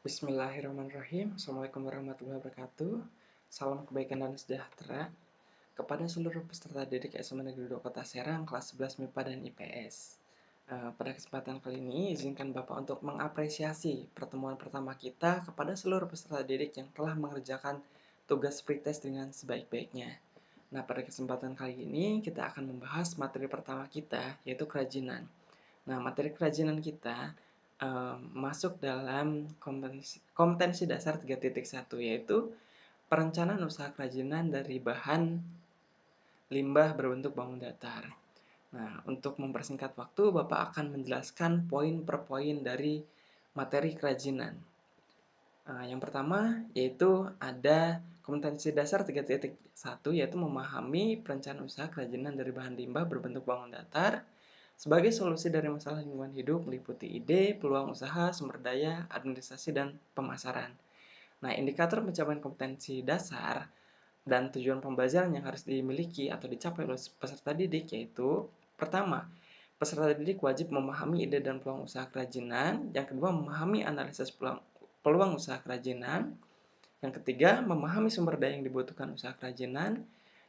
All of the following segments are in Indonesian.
Bismillahirrahmanirrahim. Assalamualaikum warahmatullahi wabarakatuh. Salam kebaikan dan sejahtera kepada seluruh peserta didik SMA Negeri 2 Kota Serang kelas 11 MIPA dan IPS. Pada kesempatan kali ini, izinkan Bapak untuk mengapresiasi pertemuan pertama kita kepada seluruh peserta didik yang telah mengerjakan tugas free test dengan sebaik-baiknya. Nah, pada kesempatan kali ini kita akan membahas materi pertama kita, yaitu kerajinan. Nah, materi kerajinan kita masuk dalam kompetensi dasar 3.1, yaitu perencanaan usaha kerajinan dari bahan limbah berbentuk bangun datar. Nah, untuk mempersingkat waktu, Bapak akan menjelaskan poin per poin dari materi kerajinan. Yang pertama yaitu ada kompetensi dasar 3.1, yaitu memahami perencanaan usaha kerajinan dari bahan limbah berbentuk bangun datar sebagai solusi dari masalah lingkungan hidup, meliputi ide, peluang usaha, sumber daya, administrasi, dan pemasaran. Nah, indikator pencapaian kompetensi dasar dan tujuan pembelajaran yang harus dimiliki atau dicapai oleh peserta didik yaitu: pertama, peserta didik wajib memahami ide dan peluang usaha kerajinan. Yang kedua, memahami analisis peluang usaha kerajinan. Yang ketiga, memahami sumber daya yang dibutuhkan usaha kerajinan.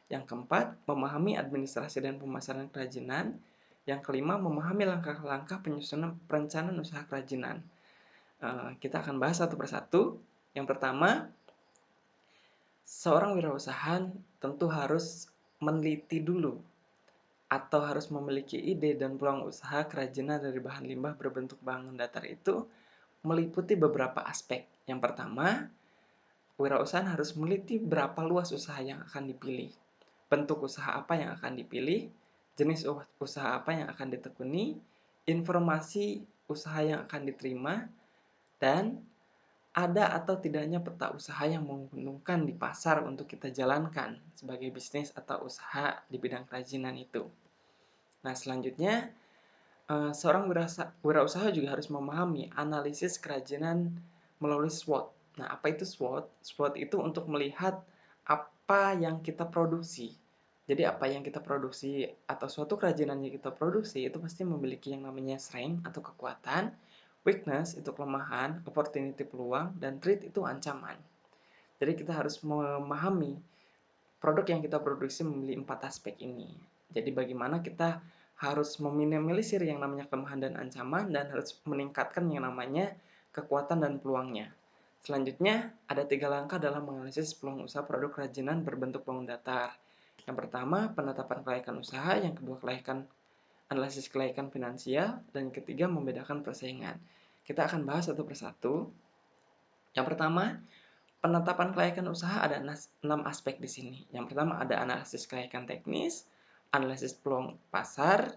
Yang keempat, memahami administrasi dan pemasaran kerajinan. Yang kelima, memahami langkah-langkah penyusunan perencanaan usaha kerajinan. Kita akan bahas satu persatu. Yang pertama, seorang wirausaha tentu harus meneliti dulu atau harus memiliki ide dan peluang usaha kerajinan dari bahan limbah berbentuk bangun datar itu meliputi beberapa aspek. Yang pertama, wirausaha harus meneliti berapa luas usaha yang akan dipilih, bentuk usaha apa yang akan dipilih, jenis usaha apa yang akan ditekuni, informasi usaha yang akan diterima, dan ada atau tidaknya peta usaha yang menguntungkan di pasar untuk kita jalankan sebagai bisnis atau usaha di bidang kerajinan itu. Nah, selanjutnya, seorang wirausaha juga harus memahami analisis kerajinan melalui SWOT. Nah, apa itu SWOT? SWOT itu untuk melihat apa yang kita produksi. Jadi apa yang kita produksi atau suatu kerajinan yang kita produksi itu pasti memiliki yang namanya strength atau kekuatan, weakness itu kelemahan, opportunity peluang, dan threat itu ancaman. Jadi kita harus memahami produk yang kita produksi memiliki 4 aspek ini. Jadi bagaimana kita harus meminimalisir yang namanya kelemahan dan ancaman dan harus meningkatkan yang namanya kekuatan dan peluangnya. Selanjutnya, ada 3 langkah dalam menganalisis peluang usaha produk kerajinan berbentuk bangun datar. Yang pertama, penetapan kelayakan usaha. Yang kedua, analisis kelayakan finansial. Dan yang ketiga, membedakan persaingan. Kita akan bahas satu persatu. Yang pertama, penetapan kelayakan usaha ada 6 aspek di sini. Yang pertama ada analisis kelayakan teknis, analisis peluang pasar,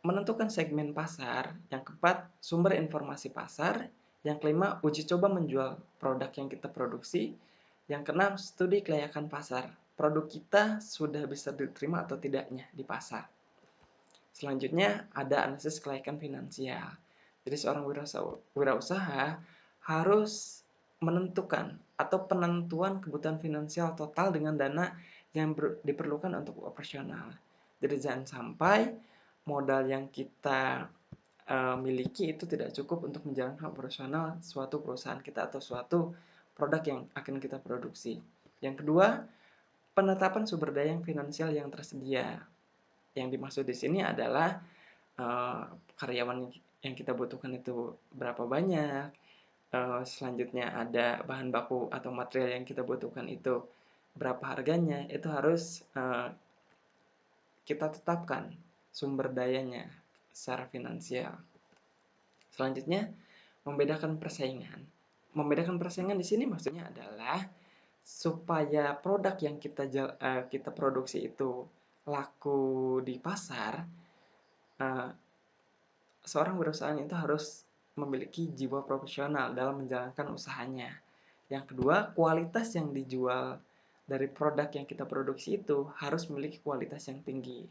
menentukan segmen pasar. Yang keempat, sumber informasi pasar. Yang kelima, uji coba menjual produk yang kita produksi. Yang keenam, studi kelayakan pasar. Produk kita sudah bisa diterima atau tidaknya di pasar. Selanjutnya, ada analisis kelayakan finansial. Jadi seorang wirausaha harus menentukan atau penentuan kebutuhan finansial total dengan dana yang diperlukan untuk operasional. Jadi jangan sampai modal yang kita miliki itu tidak cukup untuk menjalankan operasional suatu perusahaan kita atau suatu produk yang akan kita produksi. Yang kedua, penetapan sumber daya finansial yang tersedia. Yang dimaksud di sini adalah karyawan yang kita butuhkan itu berapa banyak. Selanjutnya ada bahan baku atau material yang kita butuhkan itu berapa harganya. Itu harus kita tetapkan sumber dayanya secara finansial. Selanjutnya, membedakan persaingan. Membedakan persaingan di sini maksudnya adalah supaya produk yang kita produksi itu laku di pasar, seorang berusaha itu harus memiliki jiwa profesional dalam menjalankan usahanya. Yang kedua, kualitas yang dijual dari produk yang kita produksi itu harus memiliki kualitas yang tinggi.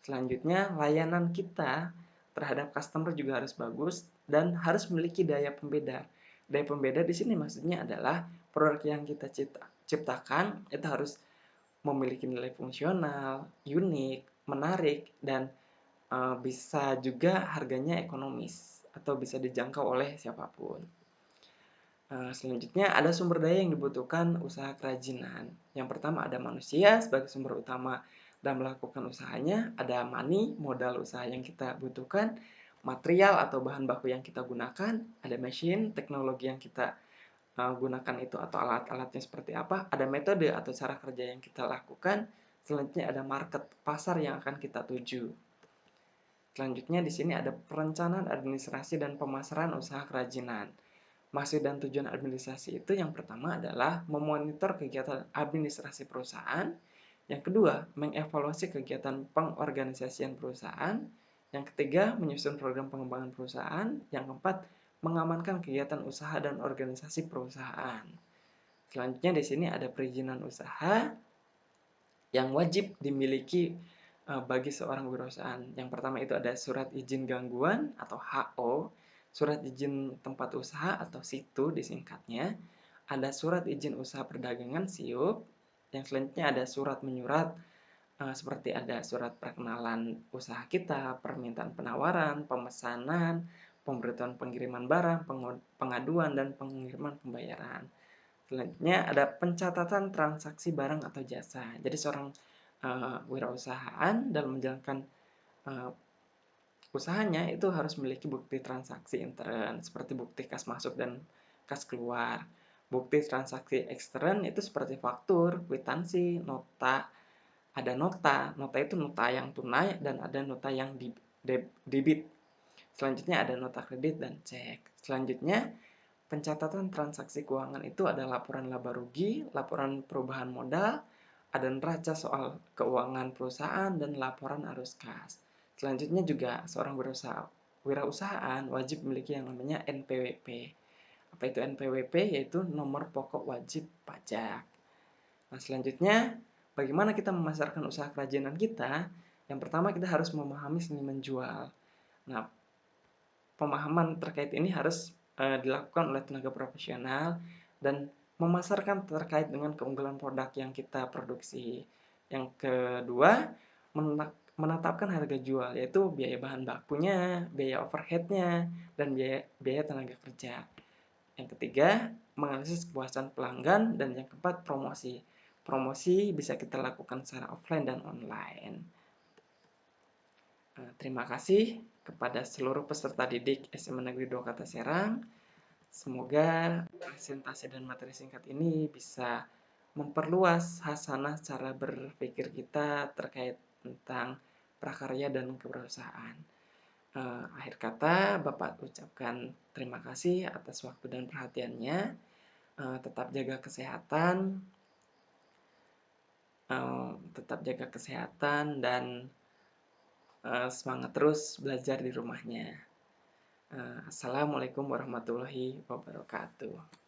Selanjutnya, layanan kita terhadap customer juga harus bagus dan harus memiliki daya pembeda. Daya pembeda di sini maksudnya adalah produk yang kita ciptakan itu harus memiliki nilai fungsional, unik, menarik, dan bisa juga harganya ekonomis atau bisa dijangkau oleh siapapun. Selanjutnya ada sumber daya yang dibutuhkan usaha kerajinan. Yang pertama ada manusia sebagai sumber utama dalam melakukan usahanya, ada money, modal usaha yang kita butuhkan, material atau bahan baku yang kita gunakan, ada machine, teknologi yang kita gunakan itu atau alat-alatnya seperti apa, ada metode atau cara kerja yang kita lakukan, selanjutnya ada market, pasar yang akan kita tuju. Selanjutnya di sini ada perencanaan administrasi dan pemasaran usaha kerajinan. Maksud dan tujuan administrasi itu yang pertama adalah memonitor kegiatan administrasi perusahaan, yang kedua mengevaluasi kegiatan pengorganisasian perusahaan, yang ketiga menyusun program pengembangan perusahaan, yang keempat mengamankan kegiatan usaha dan organisasi perusahaan. Selanjutnya di sini ada perizinan usaha yang wajib dimiliki bagi seorang wirausahaan. Yang pertama itu ada surat izin gangguan atau HO, surat izin tempat usaha atau SITU disingkatnya, ada surat izin usaha perdagangan SIUP, yang selanjutnya ada surat menyurat seperti ada surat perkenalan usaha kita, permintaan penawaran, pemesanan, pemberitahuan pengiriman barang, pengaduan, dan pengiriman pembayaran. Selanjutnya ada pencatatan transaksi barang atau jasa. Jadi seorang wirausahaan dalam menjalankan uh, usahanya itu harus memiliki bukti transaksi intern seperti bukti kas masuk dan kas keluar. Bukti transaksi ekstern itu seperti faktur, kwitansi, nota. Ada nota, nota itu nota yang tunai dan ada nota yang debit. Selanjutnya ada nota kredit dan cek. Selanjutnya pencatatan transaksi keuangan itu ada laporan laba rugi, laporan perubahan modal, ada neraca soal keuangan perusahaan, dan laporan arus kas. Selanjutnya juga seorang wirausahaan wajib memiliki yang namanya NPWP. Apa itu NPWP? Yaitu nomor pokok wajib pajak. Nah, selanjutnya bagaimana kita memasarkan usaha kerajinan kita? Yang pertama kita harus memahami seni menjual. Nah, pemahaman terkait ini harus dilakukan oleh tenaga profesional dan memasarkan terkait dengan keunggulan produk yang kita produksi. Yang kedua, menetapkan harga jual, yaitu biaya bahan bakunya, biaya overheadnya, dan biaya tenaga kerja. Yang ketiga, menganalisis kepuasan pelanggan, dan yang keempat, promosi. Promosi bisa kita lakukan secara offline dan online. Terima kasih kepada seluruh peserta didik SMA Negeri 2 Kota Serang. Semoga presentasi dan materi singkat ini bisa memperluas hasanah cara berpikir kita terkait tentang prakarya dan kewirausahaan. Akhir kata, Bapak ucapkan terima kasih atas waktu dan perhatiannya. Tetap jaga kesehatan, dan semangat terus belajar di rumahnya. Assalamualaikum warahmatullahi wabarakatuh.